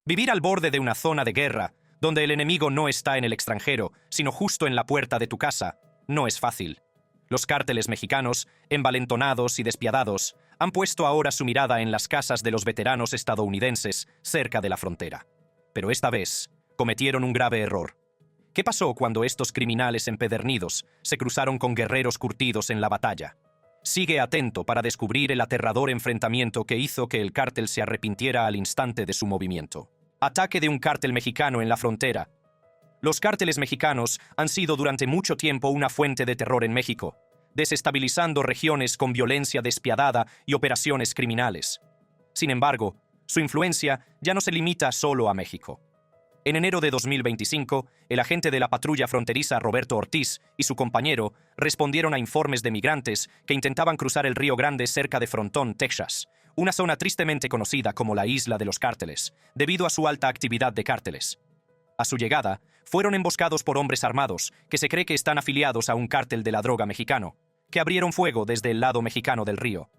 Vivir al borde de una zona de guerra, donde el enemigo no está en el extranjero, sino justo en la puerta de tu casa, no es fácil. Los cárteles mexicanos, envalentonados y despiadados, han puesto ahora su mirada en las casas de los veteranos estadounidenses cerca de la frontera. Pero esta vez, cometieron un grave error. ¿Qué pasó cuando estos criminales empedernidos se cruzaron con guerreros curtidos en la batalla? Sigue atento para descubrir el aterrador enfrentamiento que hizo que el cártel se arrepintiera al instante de su movimiento. Ataque de un cártel mexicano en la frontera. Los cárteles mexicanos han sido durante mucho tiempo una fuente de terror en México, desestabilizando regiones con violencia despiadada y operaciones criminales. Sin embargo, su influencia ya no se limita solo a México. En enero de 2025, el agente de la patrulla fronteriza Roberto Ortiz y su compañero respondieron a informes de migrantes que intentaban cruzar el Río Grande cerca de Frontón, Texas, una zona tristemente conocida como la Isla de los Cárteles, debido a su alta actividad de cárteles. A su llegada, fueron emboscados por hombres armados que se cree que están afiliados a un cártel de la droga mexicano, que abrieron fuego desde el lado mexicano del río.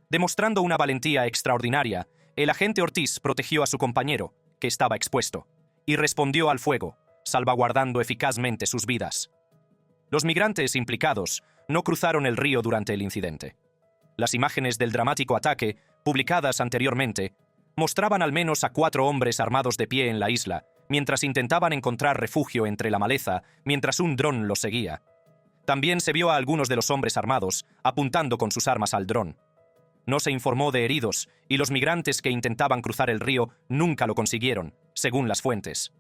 Demostrando una valentía extraordinaria, el agente Ortiz protegió a su compañero, que estaba expuesto, y respondió al fuego, salvaguardando eficazmente sus vidas. Los migrantes implicados no cruzaron el río durante el incidente. Las imágenes del dramático ataque, publicadas anteriormente, mostraban al menos a 4 hombres armados de pie en la isla, mientras intentaban encontrar refugio entre la maleza mientras un dron los seguía. También se vio a algunos de los hombres armados apuntando con sus armas al dron. No se informó de heridos y los migrantes que intentaban cruzar el río nunca lo consiguieron, según las fuentes.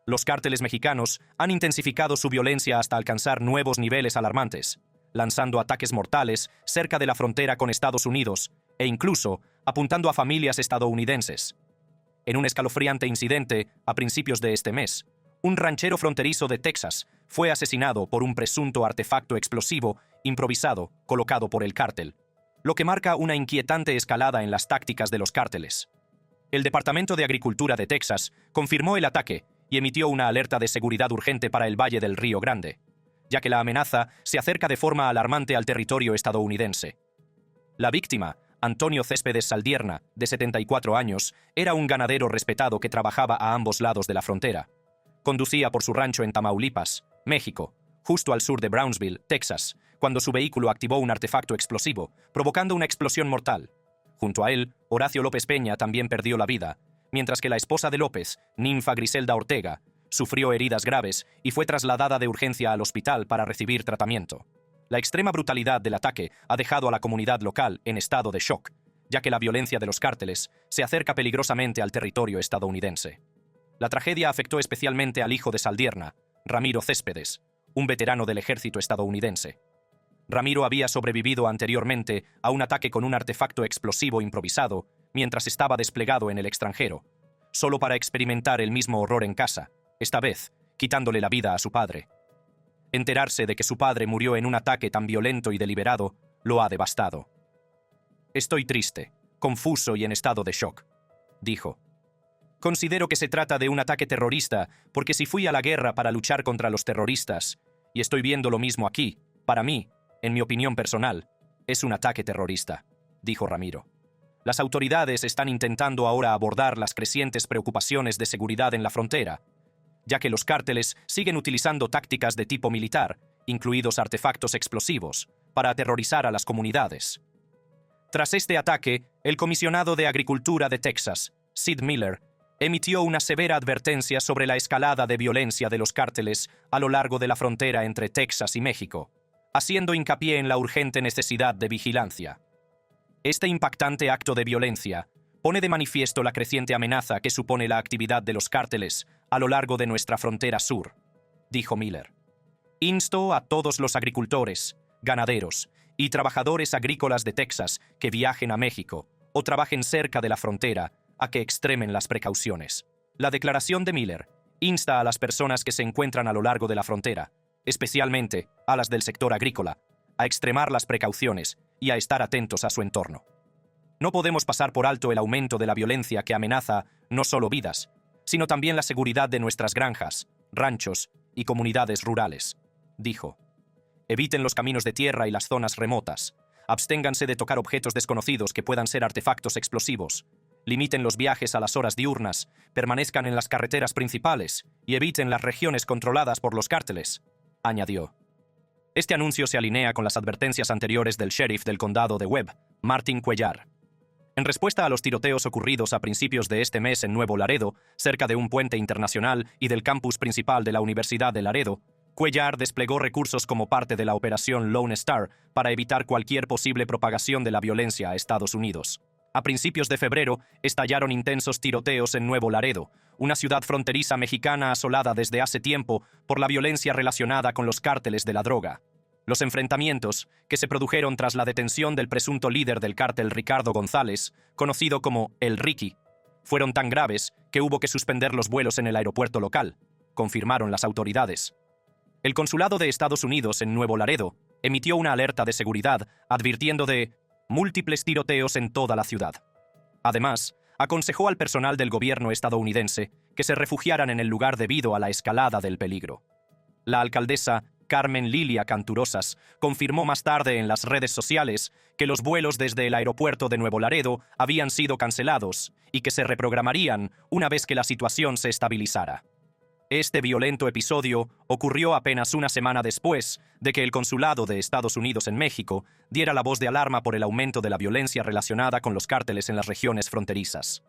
Los cárteles mexicanos han intensificado su violencia hasta alcanzar nuevos niveles alarmantes, lanzando ataques mortales cerca de la frontera con Estados Unidos e incluso apuntando a familias estadounidenses. En un escalofriante incidente a principios de este mes, un ranchero fronterizo de Texas fue asesinado por un presunto artefacto explosivo improvisado colocado por el cártel, lo que marca una inquietante escalada en las tácticas de los cárteles. El Departamento de Agricultura de Texas confirmó el ataque y emitió una alerta de seguridad urgente para el Valle del Río Grande, ya que la amenaza se acerca de forma alarmante al territorio estadounidense. La víctima, Antonio Céspedes Saldierna, de 74 años, era un ganadero respetado que trabajaba a ambos lados de la frontera. Conducía por su rancho en Tamaulipas, México, justo al sur de Brownsville, Texas, cuando su vehículo activó un artefacto explosivo, provocando una explosión mortal. Junto a él, Horacio López Peña también perdió la vida, mientras que la esposa de López, Ninfa Griselda Ortega, sufrió heridas graves y fue trasladada de urgencia al hospital para recibir tratamiento. La extrema brutalidad del ataque ha dejado a la comunidad local en estado de shock, ya que la violencia de los cárteles se acerca peligrosamente al territorio estadounidense. La tragedia afectó especialmente al hijo de Saldierna, Ramiro Céspedes, un veterano del ejército estadounidense. Ramiro había sobrevivido anteriormente a un ataque con un artefacto explosivo improvisado mientras estaba desplegado en el extranjero, solo para experimentar el mismo horror en casa, esta vez quitándole la vida a su padre. Enterarse de que su padre murió en un ataque tan violento y deliberado lo ha devastado. «Estoy triste, confuso y en estado de shock», dijo. «Considero que se trata de un ataque terrorista porque si fui a la guerra para luchar contra los terroristas, y estoy viendo lo mismo aquí, para mí, en mi opinión personal, es un ataque terrorista», dijo Ramiro. Las autoridades están intentando ahora abordar las crecientes preocupaciones de seguridad en la frontera, ya que los cárteles siguen utilizando tácticas de tipo militar, incluidos artefactos explosivos, para aterrorizar a las comunidades. Tras este ataque, el comisionado de Agricultura de Texas, Sid Miller, emitió una severa advertencia sobre la escalada de violencia de los cárteles a lo largo de la frontera entre Texas y México, haciendo hincapié en la urgente necesidad de vigilancia. Este impactante acto de violencia pone de manifiesto la creciente amenaza que supone la actividad de los cárteles a lo largo de nuestra frontera sur, dijo Miller. Insto a todos los agricultores, ganaderos y trabajadores agrícolas de Texas que viajen a México o trabajen cerca de la frontera a que extremen las precauciones. La declaración de Miller insta a las personas que se encuentran a lo largo de la frontera, especialmente a las del sector agrícola, a extremar las precauciones y a estar atentos a su entorno. No podemos pasar por alto el aumento de la violencia que amenaza no solo vidas, sino también la seguridad de nuestras granjas, ranchos y comunidades rurales, dijo. Eviten los caminos de tierra y las zonas remotas. Absténganse de tocar objetos desconocidos que puedan ser artefactos explosivos. limiten los viajes a las horas diurnas, permanezcan en las carreteras principales y eviten las regiones controladas por los cárteles, añadió. Este anuncio se alinea con las advertencias anteriores del sheriff del condado de Webb, Martin Cuellar. En respuesta a los tiroteos ocurridos a principios de este mes en Nuevo Laredo, cerca de un puente internacional y del campus principal de la Universidad de Laredo, Cuellar desplegó recursos como parte de la operación Lone Star para evitar cualquier posible propagación de la violencia a Estados Unidos. A principios de febrero, estallaron intensos tiroteos en Nuevo Laredo, una ciudad fronteriza mexicana asolada desde hace tiempo por la violencia relacionada con los cárteles de la droga. Los enfrentamientos, que se produjeron tras la detención del presunto líder del cártel Ricardo González, conocido como El Ricky, fueron tan graves que hubo que suspender los vuelos en el aeropuerto local, confirmaron las autoridades. El Consulado de Estados Unidos en Nuevo Laredo emitió una alerta de seguridad advirtiendo de múltiples tiroteos en toda la ciudad. Además, aconsejó al personal del gobierno estadounidense que se refugiaran en el lugar debido a la escalada del peligro. La alcaldesa Carmen Lilia Canturosas confirmó más tarde en las redes sociales que los vuelos desde el aeropuerto de Nuevo Laredo habían sido cancelados y que se reprogramarían una vez que la situación se estabilizara. Este violento episodio ocurrió apenas una semana después de que el Consulado de Estados Unidos en México diera la voz de alarma por el aumento de la violencia relacionada con los cárteles en las regiones fronterizas.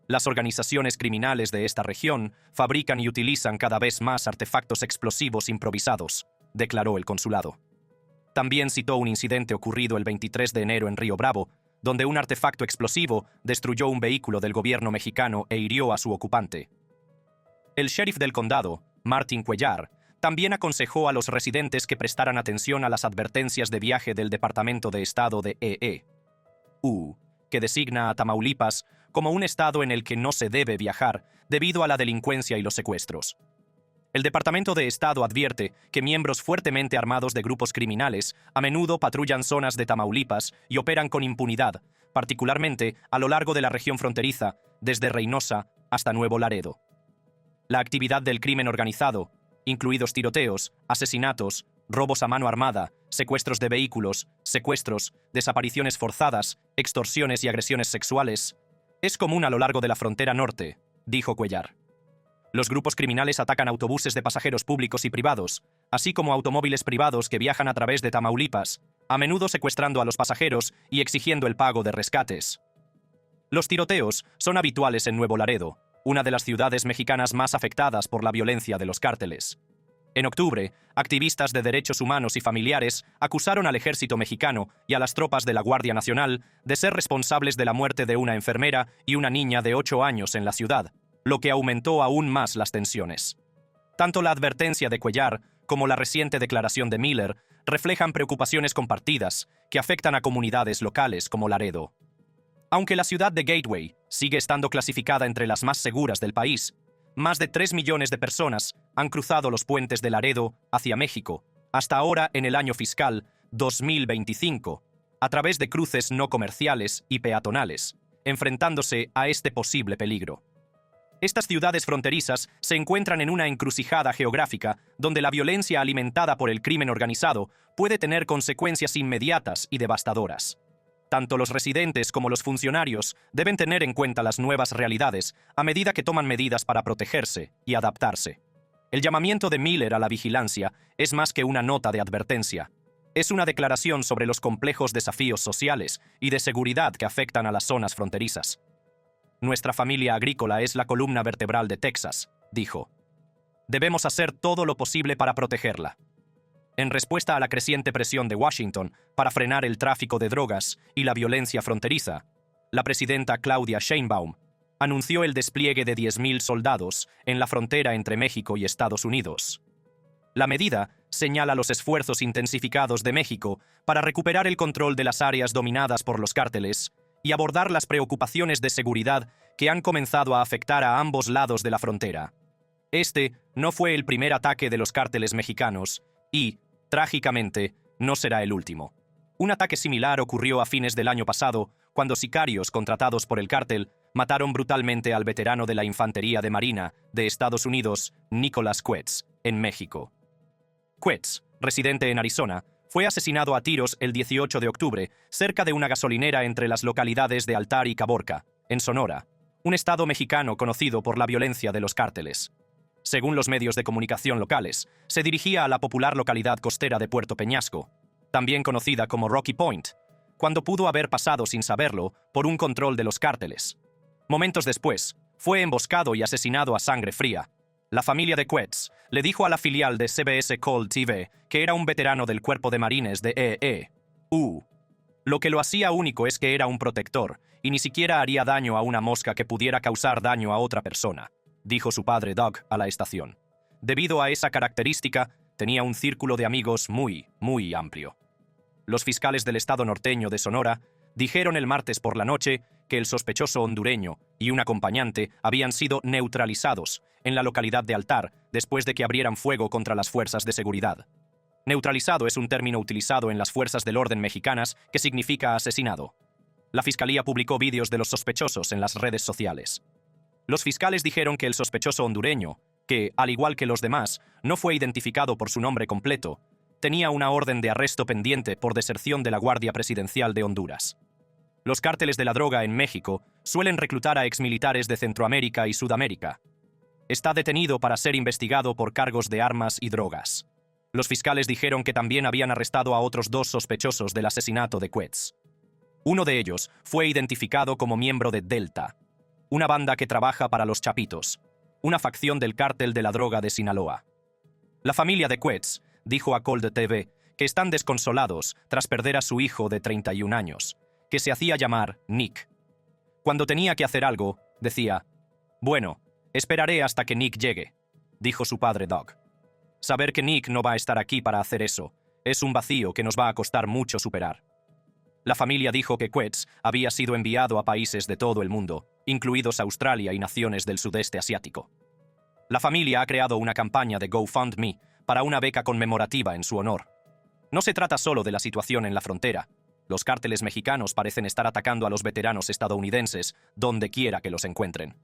Las organizaciones criminales de esta región fabrican y utilizan cada vez más artefactos explosivos improvisados, declaró el consulado. También citó un incidente ocurrido el 23 de enero en Río Bravo, donde un artefacto explosivo destruyó un vehículo del gobierno mexicano e hirió a su ocupante. El sheriff del condado, Martin Cuellar, también aconsejó a los residentes que prestaran atención a las advertencias de viaje del Departamento de Estado de E.E.U., que designa a Tamaulipas como un estado en el que no se debe viajar debido a la delincuencia y los secuestros. El Departamento de Estado advierte que miembros fuertemente armados de grupos criminales a menudo patrullan zonas de Tamaulipas y operan con impunidad, particularmente a lo largo de la región fronteriza, desde Reynosa hasta Nuevo Laredo. La actividad del crimen organizado, incluidos tiroteos, asesinatos, robos a mano armada, secuestros de vehículos, secuestros, desapariciones forzadas, extorsiones y agresiones sexuales, es común a lo largo de la frontera norte, dijo Cuellar. Los grupos criminales atacan autobuses de pasajeros públicos y privados, así como automóviles privados que viajan a través de Tamaulipas, a menudo secuestrando a los pasajeros y exigiendo el pago de rescates. Los tiroteos son habituales en Nuevo Laredo, una de las ciudades mexicanas más afectadas por la violencia de los cárteles. En octubre, activistas de derechos humanos y familiares acusaron al ejército mexicano y a las tropas de la Guardia Nacional de ser responsables de la muerte de una enfermera y una niña de 8 años en la ciudad, lo que aumentó aún más las tensiones. Tanto la advertencia de Cuellar como la reciente declaración de Miller reflejan preocupaciones compartidas que afectan a comunidades locales como Laredo. Aunque la ciudad de Gateway sigue estando clasificada entre las más seguras del país, más de 3 millones de personas han cruzado los puentes de Laredo hacia México, hasta ahora en el año fiscal 2025, a través de cruces no comerciales y peatonales, enfrentándose a este posible peligro. Estas ciudades fronterizas se encuentran en una encrucijada geográfica donde la violencia alimentada por el crimen organizado puede tener consecuencias inmediatas y devastadoras. Tanto los residentes como los funcionarios deben tener en cuenta las nuevas realidades a medida que toman medidas para protegerse y adaptarse. El llamamiento de Miller a la vigilancia es más que una nota de advertencia. Es una declaración sobre los complejos desafíos sociales y de seguridad que afectan a las zonas fronterizas. Nuestra familia agrícola es la columna vertebral de Texas, dijo. Debemos hacer todo lo posible para protegerla. En respuesta a la creciente presión de Washington para frenar el tráfico de drogas y la violencia fronteriza, la presidenta Claudia Sheinbaum anunció el despliegue de 10.000 soldados en la frontera entre México y Estados Unidos. La medida señala los esfuerzos intensificados de México para recuperar el control de las áreas dominadas por los cárteles y abordar las preocupaciones de seguridad que han comenzado a afectar a ambos lados de la frontera. Este no fue el primer ataque de los cárteles mexicanos y, trágicamente, no será el último. Un ataque similar ocurrió a fines del año pasado, cuando sicarios contratados por el cártel mataron brutalmente al veterano de la Infantería de Marina de Estados Unidos, Nicholas Quetz, en México. Quetz, residente en Arizona, fue asesinado a tiros el 18 de octubre, cerca de una gasolinera entre las localidades de Altar y Caborca, en Sonora, un estado mexicano conocido por la violencia de los cárteles. Según los medios de comunicación locales, se dirigía a la popular localidad costera de Puerto Peñasco, también conocida como Rocky Point, cuando pudo haber pasado sin saberlo por un control de los cárteles. Momentos después, fue emboscado y asesinado a sangre fría. La familia de Quetz le dijo a la filial de CBS Cold TV que era un veterano del Cuerpo de Marines de EEU. Lo que lo hacía único es que era un protector y ni siquiera haría daño a una mosca que pudiera causar daño a otra persona, dijo su padre Doug a la estación. Debido a esa característica, tenía un círculo de amigos muy amplio. Los fiscales del estado norteño de Sonora dijeron el martes por la noche que el sospechoso hondureño y un acompañante habían sido neutralizados en la localidad de Altar después de que abrieran fuego contra las fuerzas de seguridad. Neutralizado es un término utilizado en las fuerzas del orden mexicanas que significa asesinado. La fiscalía publicó vídeos de los sospechosos en las redes sociales. Los fiscales dijeron que el sospechoso hondureño, que, al igual que los demás, no fue identificado por su nombre completo, tenía una orden de arresto pendiente por deserción de la Guardia Presidencial de Honduras. Los cárteles de la droga en México suelen reclutar a exmilitares de Centroamérica y Sudamérica. Está detenido para ser investigado por cargos de armas y drogas. Los fiscales dijeron que también habían arrestado a otros 2 sospechosos del asesinato de Quetz. Uno de ellos fue identificado como miembro de Delta, una banda que trabaja para los Chapitos, una facción del cártel de la droga de Sinaloa. La familia de Quetz dijo a Cold TV que están desconsolados tras perder a su hijo de 31 años, que se hacía llamar Nick. Cuando tenía que hacer algo, decía, «Bueno, esperaré hasta que Nick llegue», dijo su padre Doug. Saber que Nick no va a estar aquí para hacer eso es un vacío que nos va a costar mucho superar. La familia dijo que Quetz había sido enviado a países de todo el mundo, incluidos Australia y naciones del sudeste asiático. La familia ha creado una campaña de GoFundMe para una beca conmemorativa en su honor. No se trata solo de la situación en la frontera. Los cárteles mexicanos parecen estar atacando a los veteranos estadounidenses donde quiera que los encuentren.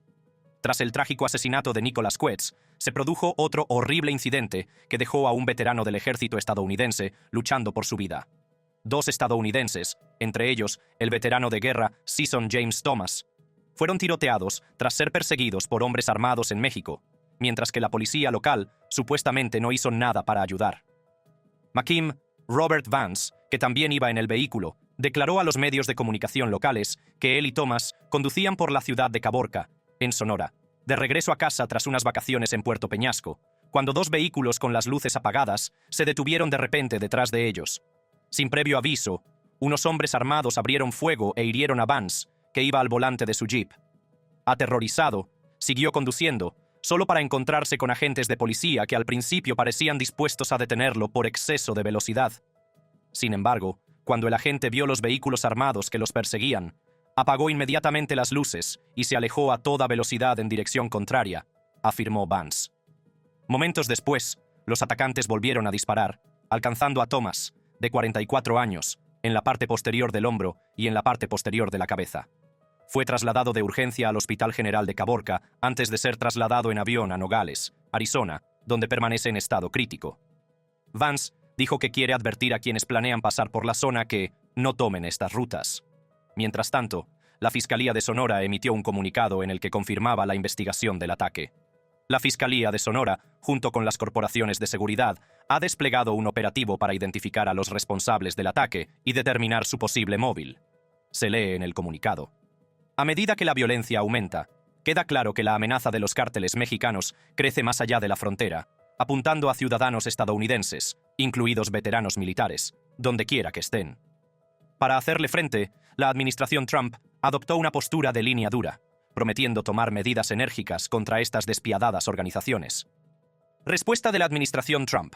Tras el trágico asesinato de Nicholas Quetz, se produjo otro horrible incidente que dejó a un veterano del ejército estadounidense luchando por su vida. 2 estadounidenses, entre ellos el veterano de guerra Season James Thomas, fueron tiroteados tras ser perseguidos por hombres armados en México, mientras que la policía local supuestamente no hizo nada para ayudar. Makim Robert Vance, que también iba en el vehículo, declaró a los medios de comunicación locales que él y Thomas conducían por la ciudad de Caborca, en Sonora, de regreso a casa tras unas vacaciones en Puerto Peñasco, cuando 2 vehículos con las luces apagadas se detuvieron de repente detrás de ellos. Sin previo aviso, unos hombres armados abrieron fuego e hirieron a Vance, que iba al volante de su jeep. Aterrorizado, siguió conduciendo, solo para encontrarse con agentes de policía que al principio parecían dispuestos a detenerlo por exceso de velocidad. Sin embargo, cuando el agente vio los vehículos armados que los perseguían, apagó inmediatamente las luces y se alejó a toda velocidad en dirección contraria, afirmó Vance. Momentos después, los atacantes volvieron a disparar, alcanzando a Thomas, de 44 años, en la parte posterior del hombro y en la parte posterior de la cabeza. Fue trasladado de urgencia al Hospital General de Caborca antes de ser trasladado en avión a Nogales, Arizona, donde permanece en estado crítico. Vance dijo que quiere advertir a quienes planean pasar por la zona que no tomen estas rutas. Mientras tanto, la Fiscalía de Sonora emitió un comunicado en el que confirmaba la investigación del ataque. La Fiscalía de Sonora, junto con las corporaciones de seguridad, ha desplegado un operativo para identificar a los responsables del ataque y determinar su posible móvil. Se lee en el comunicado. A medida que la violencia aumenta, queda claro que la amenaza de los cárteles mexicanos crece más allá de la frontera, apuntando a ciudadanos estadounidenses, incluidos veteranos militares, donde quiera que estén. Para hacerle frente, la administración Trump adoptó una postura de línea dura, prometiendo tomar medidas enérgicas contra estas despiadadas organizaciones. Respuesta de la administración Trump.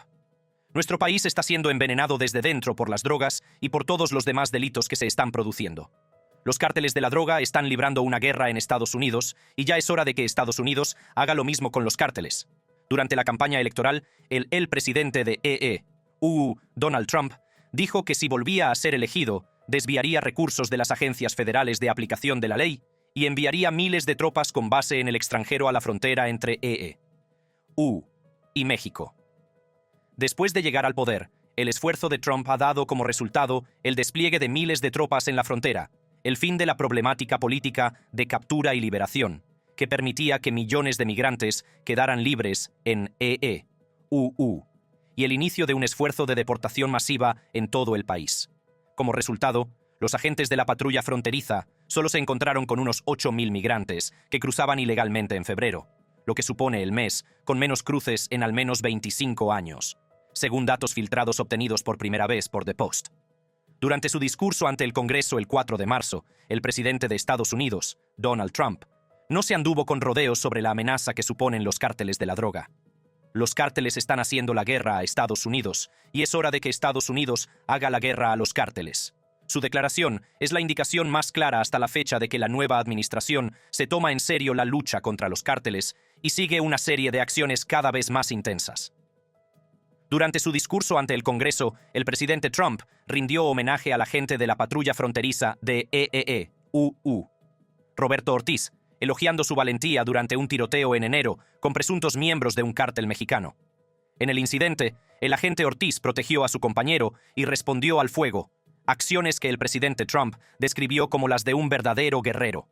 Nuestro país está siendo envenenado desde dentro por las drogas y por todos los demás delitos que se están produciendo. Los cárteles de la droga están librando una guerra en Estados Unidos y ya es hora de que Estados Unidos haga lo mismo con los cárteles. Durante la campaña electoral, el presidente de EEU, Donald Trump, dijo que si volvía a ser elegido, desviaría recursos de las agencias federales de aplicación de la ley y enviaría miles de tropas con base en el extranjero a la frontera entre EEU y México. Después de llegar al poder, el esfuerzo de Trump ha dado como resultado el despliegue de miles de tropas en la frontera, el fin de la problemática política de captura y liberación, que permitía que millones de migrantes quedaran libres en EE-UU, y el inicio de un esfuerzo de deportación masiva en todo el país. Como resultado, los agentes de la patrulla fronteriza solo se encontraron con unos 8.000 migrantes que cruzaban ilegalmente en febrero, lo que supone el mes con menos cruces en al menos 25 años, según datos filtrados obtenidos por primera vez por The Post. Durante su discurso ante el Congreso el 4 de marzo, el presidente de Estados Unidos, Donald Trump, no se anduvo con rodeos sobre la amenaza que suponen los cárteles de la droga. Los cárteles están haciendo la guerra a Estados Unidos, y es hora de que Estados Unidos haga la guerra a los cárteles. Su declaración es la indicación más clara hasta la fecha de que la nueva administración se toma en serio la lucha contra los cárteles y sigue una serie de acciones cada vez más intensas. Durante su discurso ante el Congreso, el presidente Trump rindió homenaje al agente de la patrulla fronteriza de EE-UU, Roberto Ortiz, elogiando su valentía durante un tiroteo en enero con presuntos miembros de un cártel mexicano. En el incidente, el agente Ortiz protegió a su compañero y respondió al fuego, acciones que el presidente Trump describió como las de un verdadero guerrero.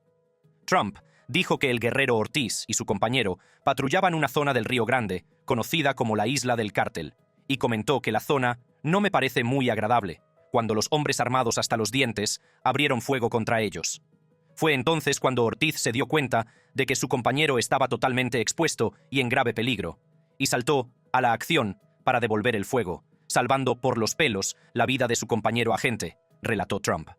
Trump dijo que el guerrero Ortiz y su compañero patrullaban una zona del Río Grande, conocida como la Isla del Cártel, y comentó que la zona no me parece muy agradable, cuando los hombres armados hasta los dientes abrieron fuego contra ellos. Fue entonces cuando Ortiz se dio cuenta de que su compañero estaba totalmente expuesto y en grave peligro, y saltó a la acción para devolver el fuego, salvando por los pelos la vida de su compañero agente, relató Trump.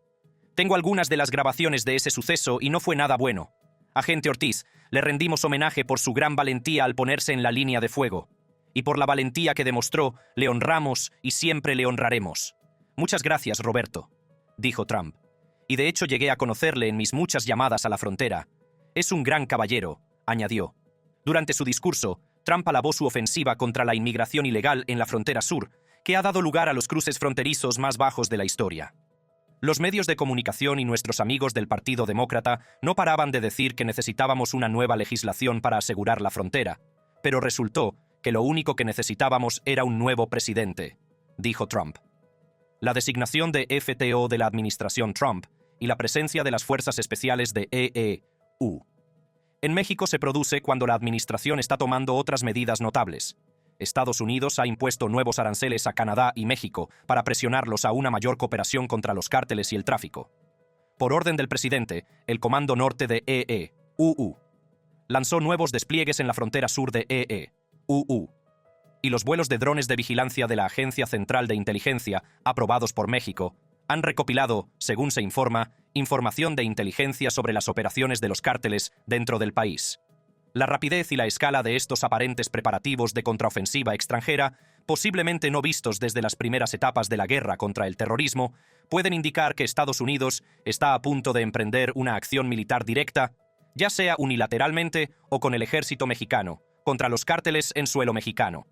Tengo algunas de las grabaciones de ese suceso y no fue nada bueno. Agente Ortiz, le rendimos homenaje por su gran valentía al ponerse en la línea de fuego. Y por la valentía que demostró, le honramos y siempre le honraremos. Muchas gracias, Roberto, dijo Trump. Y de hecho llegué a conocerle en mis muchas llamadas a la frontera. Es un gran caballero, añadió. Durante su discurso, Trump alabó su ofensiva contra la inmigración ilegal en la frontera sur, que ha dado lugar a los cruces fronterizos más bajos de la historia. Los medios de comunicación y nuestros amigos del Partido Demócrata no paraban de decir que necesitábamos una nueva legislación para asegurar la frontera, pero resultó que lo único que necesitábamos era un nuevo presidente, dijo Trump. La designación de FTO de la administración Trump y la presencia de las fuerzas especiales de EE-U en México se produce cuando la administración está tomando otras medidas notables. Estados Unidos ha impuesto nuevos aranceles a Canadá y México para presionarlos a una mayor cooperación contra los cárteles y el tráfico. Por orden del presidente, el Comando Norte de EE-UU lanzó nuevos despliegues en la frontera sur de EE-UU, y los vuelos de drones de vigilancia de la Agencia Central de Inteligencia, aprobados por México, han recopilado, según se informa, información de inteligencia sobre las operaciones de los cárteles dentro del país. La rapidez y la escala de estos aparentes preparativos de contraofensiva extranjera, posiblemente no vistos desde las primeras etapas de la guerra contra el terrorismo, pueden indicar que Estados Unidos está a punto de emprender una acción militar directa, ya sea unilateralmente o con el ejército mexicano, contra los cárteles en suelo mexicano.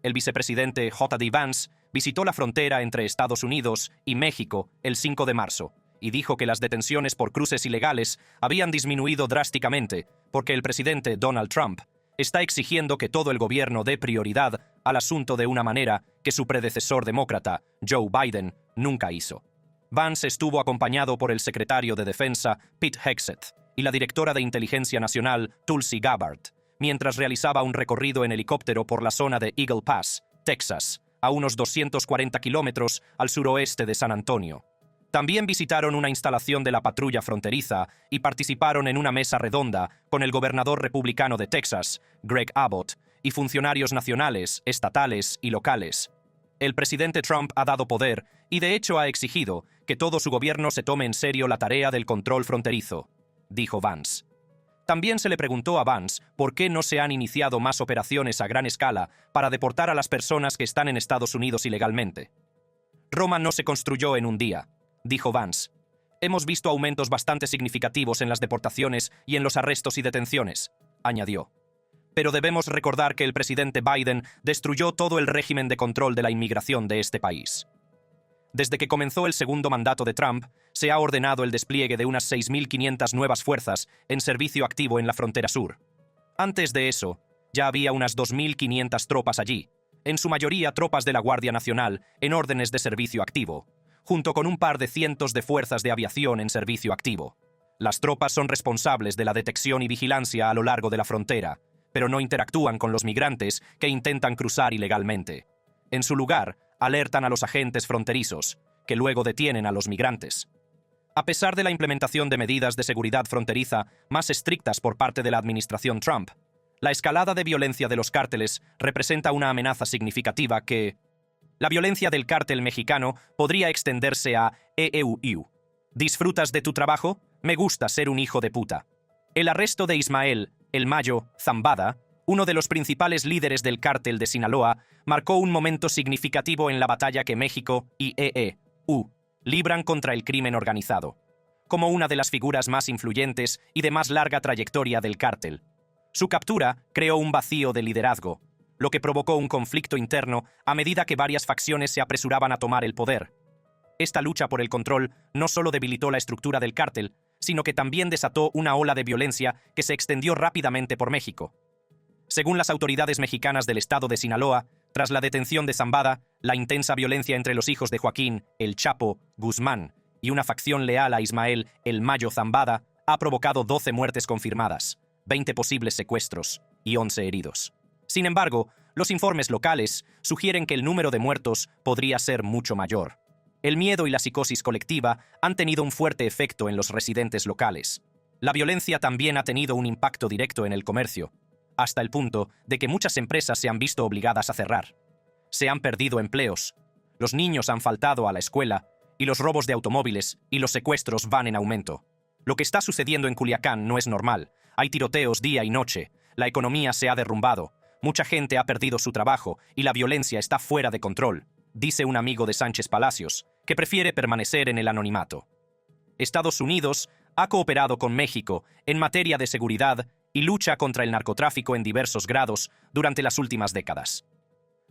El vicepresidente J.D. Vance visitó la frontera entre Estados Unidos y México el 5 de marzo y dijo que las detenciones por cruces ilegales habían disminuido drásticamente porque el presidente Donald Trump está exigiendo que todo el gobierno dé prioridad al asunto de una manera que su predecesor demócrata, Joe Biden, nunca hizo. Vance estuvo acompañado por el secretario de Defensa, Pete Hegseth, y la directora de Inteligencia Nacional, Tulsi Gabbard, mientras realizaba un recorrido en helicóptero por la zona de Eagle Pass, Texas, a unos 240 kilómetros al suroeste de San Antonio. También visitaron una instalación de la patrulla fronteriza y participaron en una mesa redonda con el gobernador republicano de Texas, Greg Abbott, y funcionarios nacionales, estatales y locales. El presidente Trump ha dado poder y de hecho ha exigido que todo su gobierno se tome en serio la tarea del control fronterizo, dijo Vance. También se le preguntó a Vance por qué no se han iniciado más operaciones a gran escala para deportar a las personas que están en Estados Unidos ilegalmente. Roma no se construyó en un día, dijo Vance. Hemos visto aumentos bastante significativos en las deportaciones y en los arrestos y detenciones, añadió. Pero debemos recordar que el presidente Biden destruyó todo el régimen de control de la inmigración de este país. Desde que comenzó el segundo mandato de Trump, se ha ordenado el despliegue de unas 6.500 nuevas fuerzas en servicio activo en la frontera sur. Antes de eso, ya había unas 2.500 tropas allí, en su mayoría tropas de la Guardia Nacional en órdenes de servicio activo, junto con un par de cientos de fuerzas de aviación en servicio activo. Las tropas son responsables de la detección y vigilancia a lo largo de la frontera, pero no interactúan con los migrantes que intentan cruzar ilegalmente. En su lugar, alertan a los agentes fronterizos, que luego detienen a los migrantes. A pesar de la implementación de medidas de seguridad fronteriza más estrictas por parte de la administración Trump, la escalada de violencia de los cárteles representa una amenaza significativa que... La violencia del cártel mexicano podría extenderse a EEU. ¿Disfrutas de tu trabajo? Me gusta ser un hijo de puta. El arresto de Ismael El Mayo Zambada, uno de los principales líderes del cártel de Sinaloa, marcó un momento significativo en la batalla que México y EEU libran contra el crimen organizado. Como una de las figuras más influyentes y de más larga trayectoria del cártel, su captura creó un vacío de liderazgo, lo que provocó un conflicto interno a medida que varias facciones se apresuraban a tomar el poder. Esta lucha por el control no solo debilitó la estructura del cártel, sino que también desató una ola de violencia que se extendió rápidamente por México. Según las autoridades mexicanas del estado de Sinaloa, tras la detención de Zambada, la intensa violencia entre los hijos de Joaquín, el Chapo, Guzmán, y una facción leal a Ismael, el Mayo Zambada, ha provocado 12 muertes confirmadas, 20 posibles secuestros y 11 heridos. Sin embargo, los informes locales sugieren que el número de muertos podría ser mucho mayor. El miedo y la psicosis colectiva han tenido un fuerte efecto en los residentes locales. La violencia también ha tenido un impacto directo en el comercio, hasta el punto de que muchas empresas se han visto obligadas a cerrar. Se han perdido empleos, los niños han faltado a la escuela y los robos de automóviles y los secuestros van en aumento. Lo que está sucediendo en Culiacán no es normal. Hay tiroteos día y noche, la economía se ha derrumbado, mucha gente ha perdido su trabajo y la violencia está fuera de control, dice un amigo de Sánchez Palacios, que prefiere permanecer en el anonimato. Estados Unidos ha cooperado con México en materia de seguridad y lucha contra el narcotráfico en diversos grados durante las últimas décadas.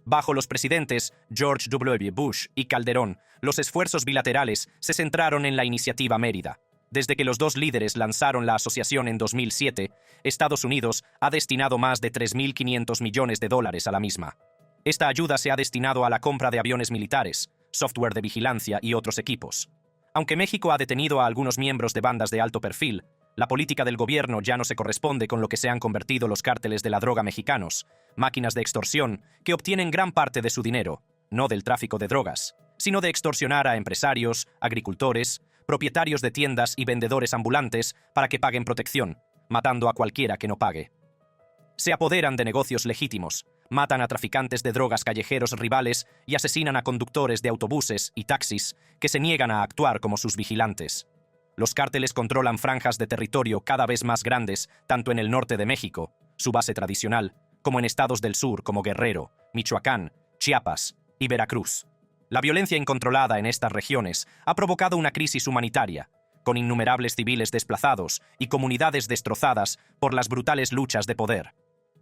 Bajo los presidentes George W. Bush y Calderón, los esfuerzos bilaterales se centraron en la Iniciativa Mérida. Desde que los dos líderes lanzaron la asociación en 2007, Estados Unidos ha destinado más de $3.500 millones a la misma. Esta ayuda se ha destinado a la compra de aviones militares, software de vigilancia y otros equipos. Aunque México ha detenido a algunos miembros de bandas de alto perfil, la política del gobierno ya no se corresponde con lo que se han convertido los cárteles de la droga mexicanos, máquinas de extorsión que obtienen gran parte de su dinero, no del tráfico de drogas, sino de extorsionar a empresarios, agricultores, propietarios de tiendas y vendedores ambulantes para que paguen protección, matando a cualquiera que no pague. Se apoderan de negocios legítimos, matan a traficantes de drogas callejeros rivales y asesinan a conductores de autobuses y taxis que se niegan a actuar como sus vigilantes. Los cárteles controlan franjas de territorio cada vez más grandes, tanto en el norte de México, su base tradicional, como en estados del sur como Guerrero, Michoacán, Chiapas y Veracruz. La violencia incontrolada en estas regiones ha provocado una crisis humanitaria, con innumerables civiles desplazados y comunidades destrozadas por las brutales luchas de poder.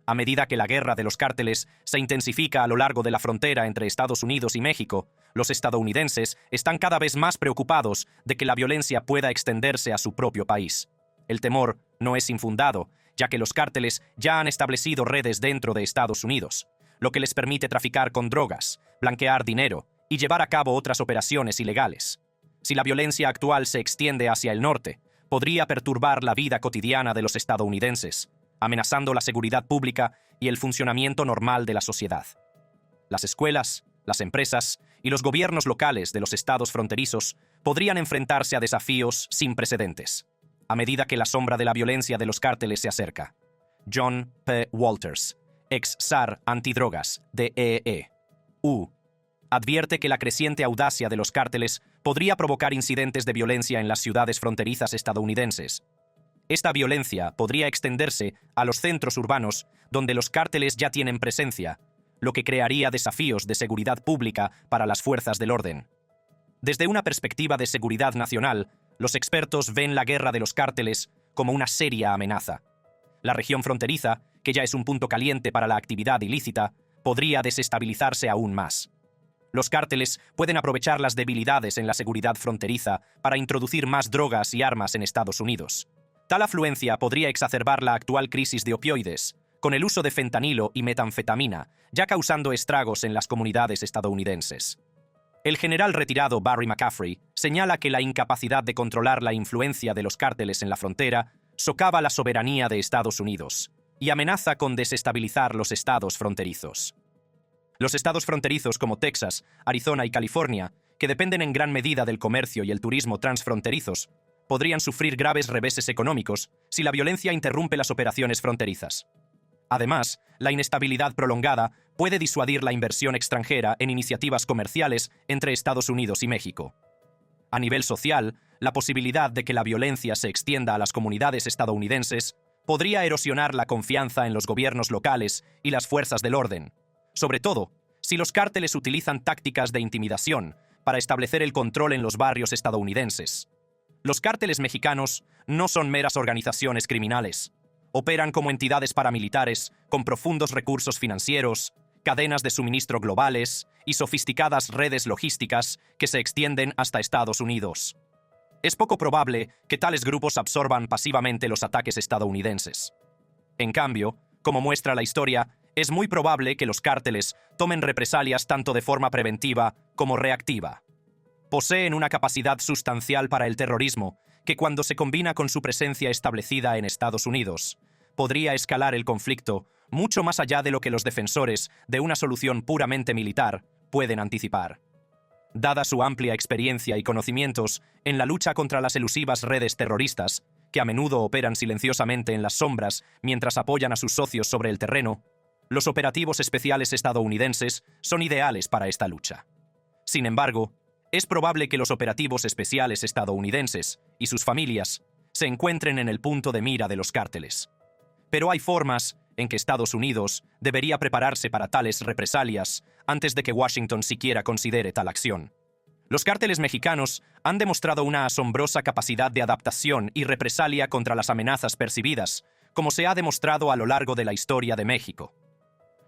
A medida que la guerra de los cárteles se intensifica a lo largo de la frontera entre Estados Unidos y México, los estadounidenses están cada vez más preocupados de que la violencia pueda extenderse a su propio país. El temor no es infundado, ya que los cárteles ya han establecido redes dentro de Estados Unidos, lo que les permite traficar con drogas, blanquear dinero y llevar a cabo otras operaciones ilegales. Si la violencia actual se extiende hacia el norte, podría perturbar la vida cotidiana de los estadounidenses, amenazando la seguridad pública y el funcionamiento normal de la sociedad. Las escuelas, las empresas y los gobiernos locales de los estados fronterizos podrían enfrentarse a desafíos sin precedentes, a medida que la sombra de la violencia de los cárteles se acerca. John P. Walters, ex zar antidrogas de EEU, advierte que la creciente audacia de los cárteles podría provocar incidentes de violencia en las ciudades fronterizas estadounidenses. Esta violencia podría extenderse a los centros urbanos donde los cárteles ya tienen presencia, lo que crearía desafíos de seguridad pública para las fuerzas del orden. Desde una perspectiva de seguridad nacional, los expertos ven la guerra de los cárteles como una seria amenaza. La región fronteriza, que ya es un punto caliente para la actividad ilícita, podría desestabilizarse aún más. Los cárteles pueden aprovechar las debilidades en la seguridad fronteriza para introducir más drogas y armas en Estados Unidos. Tal afluencia podría exacerbar la actual crisis de opioides, con el uso de fentanilo y metanfetamina, ya causando estragos en las comunidades estadounidenses. El general retirado Barry McCaffrey señala que la incapacidad de controlar la influencia de los cárteles en la frontera socava la soberanía de Estados Unidos y amenaza con desestabilizar los estados fronterizos. Los estados fronterizos como Texas, Arizona y California, que dependen en gran medida del comercio y el turismo transfronterizos, podrían sufrir graves reveses económicos si la violencia interrumpe las operaciones fronterizas. Además, la inestabilidad prolongada puede disuadir la inversión extranjera en iniciativas comerciales entre Estados Unidos y México. A nivel social, la posibilidad de que la violencia se extienda a las comunidades estadounidenses podría erosionar la confianza en los gobiernos locales y las fuerzas del orden, sobre todo si los cárteles utilizan tácticas de intimidación para establecer el control en los barrios estadounidenses. Los cárteles mexicanos no son meras organizaciones criminales. Operan como entidades paramilitares con profundos recursos financieros, cadenas de suministro globales y sofisticadas redes logísticas que se extienden hasta Estados Unidos. Es poco probable que tales grupos absorban pasivamente los ataques estadounidenses. En cambio, como muestra la historia, es muy probable que los cárteles tomen represalias tanto de forma preventiva como reactiva. Poseen una capacidad sustancial para el terrorismo que, cuando se combina con su presencia establecida en Estados Unidos, podría escalar el conflicto mucho más allá de lo que los defensores de una solución puramente militar pueden anticipar. Dada su amplia experiencia y conocimientos en la lucha contra las elusivas redes terroristas, que a menudo operan silenciosamente en las sombras mientras apoyan a sus socios sobre el terreno, los operativos especiales estadounidenses son ideales para esta lucha. Sin embargo, es probable que los operativos especiales estadounidenses y sus familias se encuentren en el punto de mira de los cárteles. Pero hay formas en que Estados Unidos debería prepararse para tales represalias antes de que Washington siquiera considere tal acción. Los cárteles mexicanos han demostrado una asombrosa capacidad de adaptación y represalia contra las amenazas percibidas, como se ha demostrado a lo largo de la historia de México.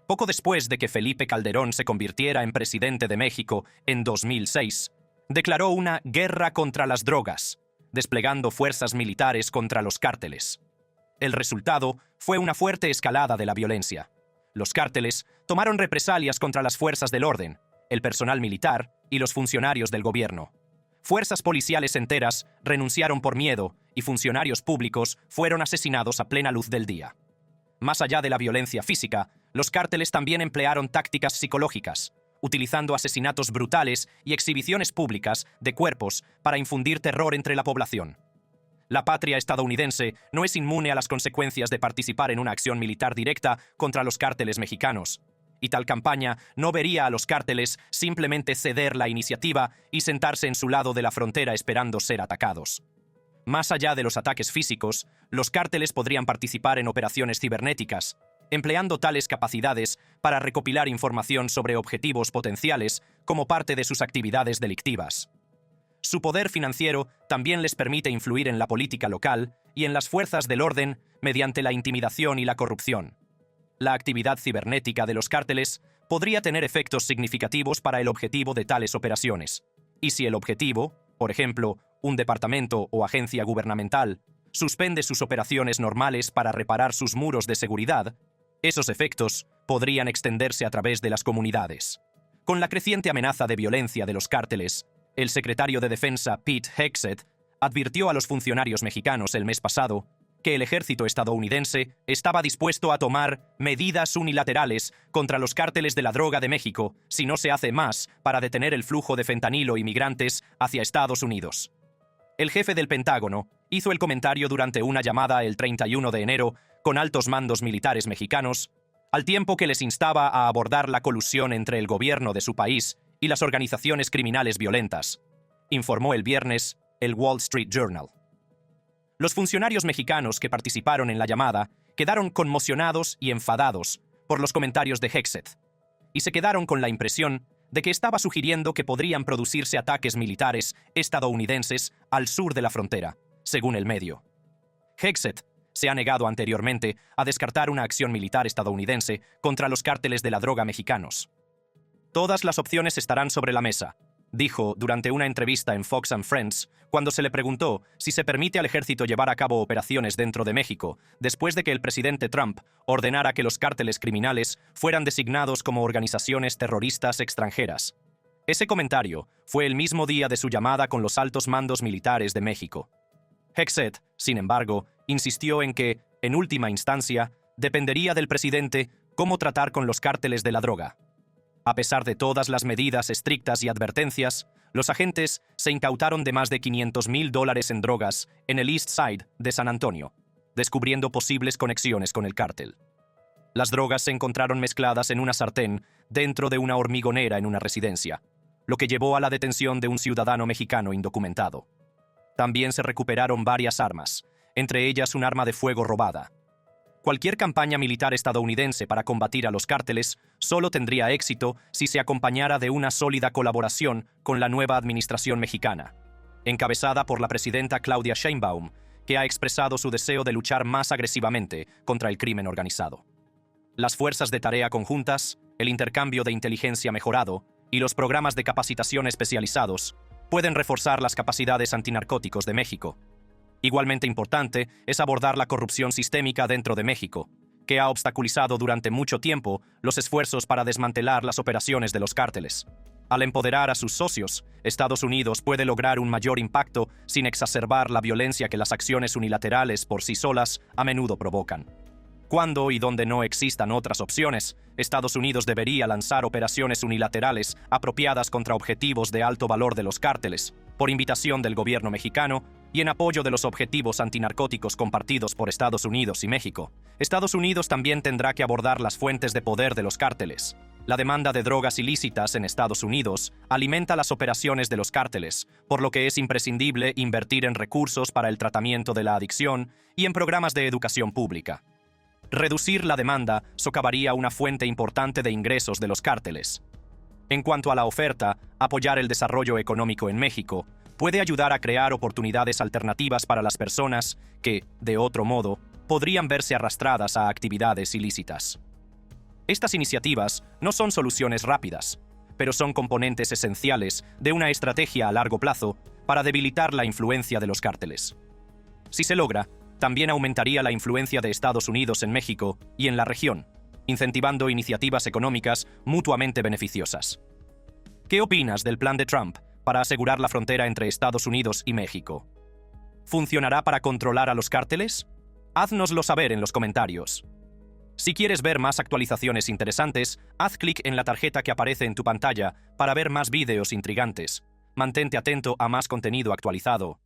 Poco después de que Felipe Calderón se convirtiera en presidente de México en 2006, declaró una guerra contra las drogas, desplegando fuerzas militares contra los cárteles. El resultado fue una fuerte escalada de la violencia. Los cárteles tomaron represalias contra las fuerzas del orden, el personal militar y los funcionarios del gobierno. Fuerzas policiales enteras renunciaron por miedo y funcionarios públicos fueron asesinados a plena luz del día. Más allá de la violencia física, los cárteles también emplearon tácticas psicológicas, utilizando asesinatos brutales y exhibiciones públicas de cuerpos para infundir terror entre la población. La patria estadounidense no es inmune a las consecuencias de participar en una acción militar directa contra los cárteles mexicanos, y tal campaña no vería a los cárteles simplemente ceder la iniciativa y sentarse en su lado de la frontera esperando ser atacados. Más allá de los ataques físicos, los cárteles podrían participar en operaciones cibernéticas, empleando tales capacidades para recopilar información sobre objetivos potenciales como parte de sus actividades delictivas. Su poder financiero también les permite influir en la política local y en las fuerzas del orden mediante la intimidación y la corrupción. La actividad cibernética de los cárteles podría tener efectos significativos para el objetivo de tales operaciones. Y si el objetivo, por ejemplo, un departamento o agencia gubernamental, suspende sus operaciones normales para reparar sus muros de seguridad, esos efectos podrían extenderse a través de las comunidades. Con la creciente amenaza de violencia de los cárteles, el secretario de Defensa Pete Hegseth advirtió a los funcionarios mexicanos el mes pasado que el ejército estadounidense estaba dispuesto a tomar medidas unilaterales contra los cárteles de la droga de México si no se hace más para detener el flujo de fentanilo y migrantes hacia Estados Unidos. El jefe del Pentágono hizo el comentario durante una llamada el 31 de enero con altos mandos militares mexicanos, al tiempo que les instaba a abordar la colusión entre el gobierno de su país y las organizaciones criminales violentas, informó el viernes el Wall Street Journal. Los funcionarios mexicanos que participaron en la llamada quedaron conmocionados y enfadados por los comentarios de Hegseth, y se quedaron con la impresión de que estaba sugiriendo que podrían producirse ataques militares estadounidenses al sur de la frontera, según el medio. Hegseth se ha negado anteriormente a descartar una acción militar estadounidense contra los cárteles de la droga mexicanos. Todas las opciones estarán sobre la mesa, dijo durante una entrevista en Fox and Friends cuando se le preguntó si se permite al ejército llevar a cabo operaciones dentro de México después de que el presidente Trump ordenara que los cárteles criminales fueran designados como organizaciones terroristas extranjeras. Ese comentario fue el mismo día de su llamada con los altos mandos militares de México. Hegseth, sin embargo, insistió en que, en última instancia, dependería del presidente cómo tratar con los cárteles de la droga. A pesar de todas las medidas estrictas y advertencias, los agentes se incautaron de más de $500,000 en drogas en el East Side de San Antonio, descubriendo posibles conexiones con el cártel. Las drogas se encontraron mezcladas en una sartén dentro de una hormigonera en una residencia, lo que llevó a la detención de un ciudadano mexicano indocumentado. También se recuperaron varias armas, entre ellas un arma de fuego robada. Cualquier campaña militar estadounidense para combatir a los cárteles solo tendría éxito si se acompañara de una sólida colaboración con la nueva administración mexicana, encabezada por la presidenta Claudia Sheinbaum, que ha expresado su deseo de luchar más agresivamente contra el crimen organizado. Las fuerzas de tarea conjuntas, el intercambio de inteligencia mejorado y los programas de capacitación especializados pueden reforzar las capacidades antinarcóticos de México. Igualmente importante es abordar la corrupción sistémica dentro de México, que ha obstaculizado durante mucho tiempo los esfuerzos para desmantelar las operaciones de los cárteles. Al empoderar a sus socios, Estados Unidos puede lograr un mayor impacto sin exacerbar la violencia que las acciones unilaterales por sí solas a menudo provocan. Cuando y donde no existan otras opciones, Estados Unidos debería lanzar operaciones unilaterales apropiadas contra objetivos de alto valor de los cárteles, por invitación del gobierno mexicano y en apoyo de los objetivos antinarcóticos compartidos por Estados Unidos y México. Estados Unidos también tendrá que abordar las fuentes de poder de los cárteles. La demanda de drogas ilícitas en Estados Unidos alimenta las operaciones de los cárteles, por lo que es imprescindible invertir en recursos para el tratamiento de la adicción y en programas de educación pública. Reducir la demanda socavaría una fuente importante de ingresos de los cárteles. En cuanto a la oferta, apoyar el desarrollo económico en México puede ayudar a crear oportunidades alternativas para las personas que, de otro modo, podrían verse arrastradas a actividades ilícitas. Estas iniciativas no son soluciones rápidas, pero son componentes esenciales de una estrategia a largo plazo para debilitar la influencia de los cárteles. Si se logra, también aumentaría la influencia de Estados Unidos en México y en la región, incentivando iniciativas económicas mutuamente beneficiosas. ¿Qué opinas del plan de Trump para asegurar la frontera entre Estados Unidos y México? ¿Funcionará para controlar a los cárteles? Háznoslo saber en los comentarios. Si quieres ver más actualizaciones interesantes, haz clic en la tarjeta que aparece en tu pantalla para ver más vídeos intrigantes. Mantente atento a más contenido actualizado.